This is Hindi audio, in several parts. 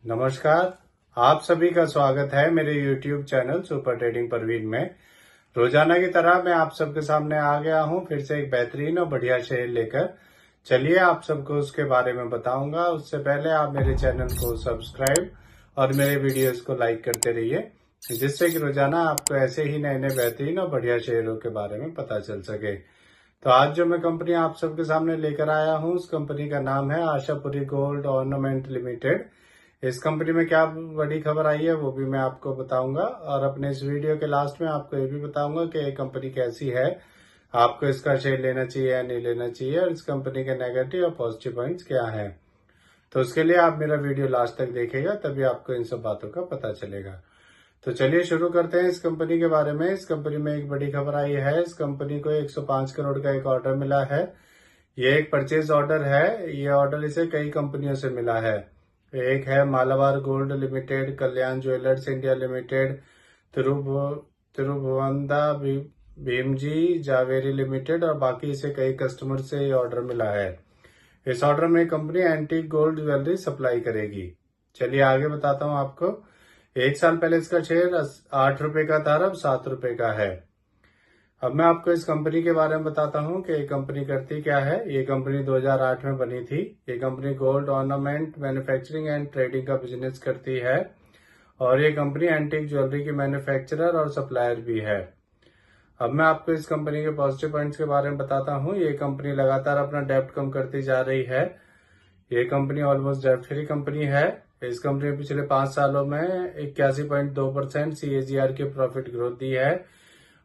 नमस्कार। आप सभी का स्वागत है मेरे YouTube channel super trading Parveen में। रोजाना की तरह मैं आप सबके सामने आ गया हूं फिर से एक बेहतरीन और बढ़िया शेयर लेकर। चलिए आप सबको उसके बारे में बताऊंगा। उससे पहले आप मेरे चैनल को सब्सक्राइब और मेरे वीडियोस को लाइक करते रहिए, जिससे कि रोजाना आपको ऐसे ही नए नए बेहतरीन और बढ़िया शेयरों के बारे में पता चल सके। तो आज जो मैं कंपनी आप सबके सामने लेकर आया हूं, उस कंपनी का नाम है आशापुरी गोल्ड ऑर्नामेंट लिमिटेड। इस कंपनी में क्या बड़ी खबर आई है वो भी मैं आपको बताऊंगा, और अपने इस वीडियो के लास्ट में आपको ये भी बताऊंगा कि ये कंपनी कैसी है, आपको इसका शेयर लेना चाहिए या नहीं लेना चाहिए, और इस कंपनी के नेगेटिव और पॉजिटिव पॉइंट्स क्या हैं। तो उसके लिए आप मेरा वीडियो लास्ट तक देखेगा, तभी आपको इन सब बातों का पता चलेगा। तो चलिए शुरू करते हैं इस कंपनी के बारे में। इस कंपनी में एक बड़ी खबर आई है। इस कंपनी को 105 करोड़ का एक ऑर्डर मिला है। ये एक परचेज ऑर्डर है। ये ऑर्डर इसे कई कंपनियों से मिला है। एक है Malabar gold limited, Kalyan jewellers India limited, Tribhovandas Bhimji Zaveri limited, और बाकी इसे कई कस्टमर से ये ऑर्डर मिला है। इस ऑर्डर में company antique gold jewellery supply करेगी। चलिए आगे बताता हूँ आपको। एक साल पहले इसका शेयर 8 रुपए का था, अब 7 रुपए का है। अब मैं आपको इस कंपनी के बारे में बताता हूँ कि ये कंपनी करती क्या है। ये कंपनी 2008 में बनी थी। ये company gold ornament manufacturing and trading का बिजनेस करती है, और ये कंपनी एंटीक ज्वेलरी की मैन्युफैक्चरर और सप्लायर भी है। अब मैं आपको इस कंपनी के पॉजिटिव पॉइंट्स के बारे में बताता हूँ। ये कंपनी लगातार अपना डेब्ट कम करती जा रही है। ये कंपनी ऑलमोस्ट डेब्ट फ्री कंपनी है। इस कंपनी ने पिछले 5 सालों में 81.2% CAGR की प्रॉफिट ग्रोथ दी है,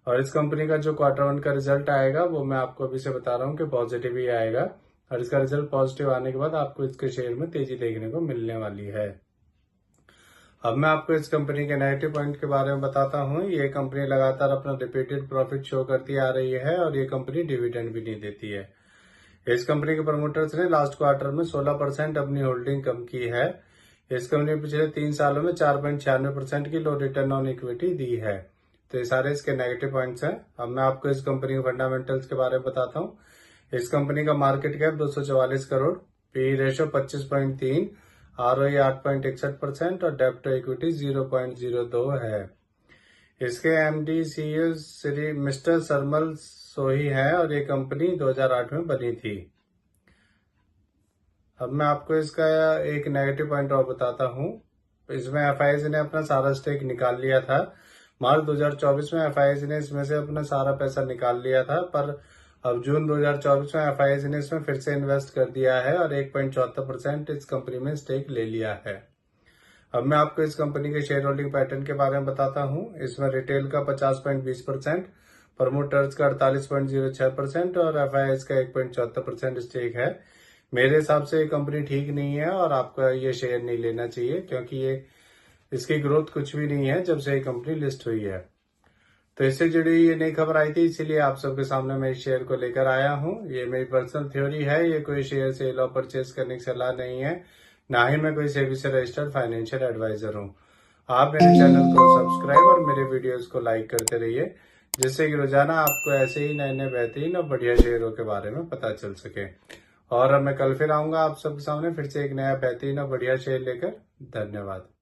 और इस कंपनी का जो Q1 का रिजल्ट आएगा वो मैं आपको अभी से बता रहा हूँ कि पॉजिटिव ही आएगा, और इसका रिजल्ट पॉजिटिव आने के बाद आपको इसके शेयर में तेजी देखने को मिलने वाली है। अब मैं आपको इस कंपनी के नेगेटिव पॉइंट के बारे में बताता हूँ। ये कंपनी लगातार अपना रिपीटेड प्रॉफिट शो करती आ रही है, और ये कंपनी डिविडेंड भी नहीं देती है। इस कंपनी के प्रमोटर्स ने लास्ट क्वार्टर में 16% अपनी होल्डिंग कम की है। इस कंपनी ने पिछले 3 सालों में 4.96% की लो रिटर्न ऑन इक्विटी दी है। तो ये सारे इसके नेगेटिव पॉइंट्स हैं। अब मैं आपको इस कंपनी के फंडामेंटल्स के बारे में बताता हूँ। इस कंपनी का market cap 244 crore, P ratio 25.3, ROE 8.61% और डेब्ट टू इक्विटी 0.02 है। इसके MD CEO श्री मिस्टर सरमल सोही है, और ये कंपनी 2008 में बनी थी। अब मैं आपको इसका एक नेगेटिव पॉइंट और बताता हूँ। इसमें FIS ने अपना सारा स्टेक निकाल लिया था। मार्च 2024 में FIS ने इसमें से अपना सारा पैसा निकाल लिया था, पर अब जून 2024 में FIS ने इसमें फिर से इन्वेस्ट कर दिया है, और 1.74% इस कंपनी में स्टेक ले लिया है। अब मैं आपको इस कंपनी के शेयर होल्डिंग पैटर्न के बारे में बताता हूँ। इसमें रिटेल का 50.20%, प्रमोटर्स का 48.06% और FIS का 1.74% स्टेक है। मेरे हिसाब से ये कंपनी ठीक नहीं है, और आपको ये शेयर नहीं लेना चाहिए, क्योंकि ये इसकी ग्रोथ कुछ भी नहीं है जब से ये कंपनी लिस्ट हुई है। तो इससे जुड़ी ये नई खबर आई थी, इसीलिए आप सबके सामने मैं इस शेयर को लेकर आया हूँ। ये मेरी पर्सनल थ्योरी है, ये कोई शेयर सेल और परचेज करने की सलाह नहीं है, ना ही मैं कोई सेबी से रजिस्टर्ड फाइनेंशियल एडवाइजर हूँ। आप मेरे चैनल को सब्सक्राइब और मेरे वीडियोस को लाइक करते रहिए, जिससे कि रोजाना आपको ऐसे ही नए नए बेहतरीन और बढ़िया शेयरों के बारे में पता चल सके। और अब मैं कल फिर आऊंगा आप सबके सामने फिर से एक नया बेहतरीन और बढ़िया शेयर लेकर। धन्यवाद।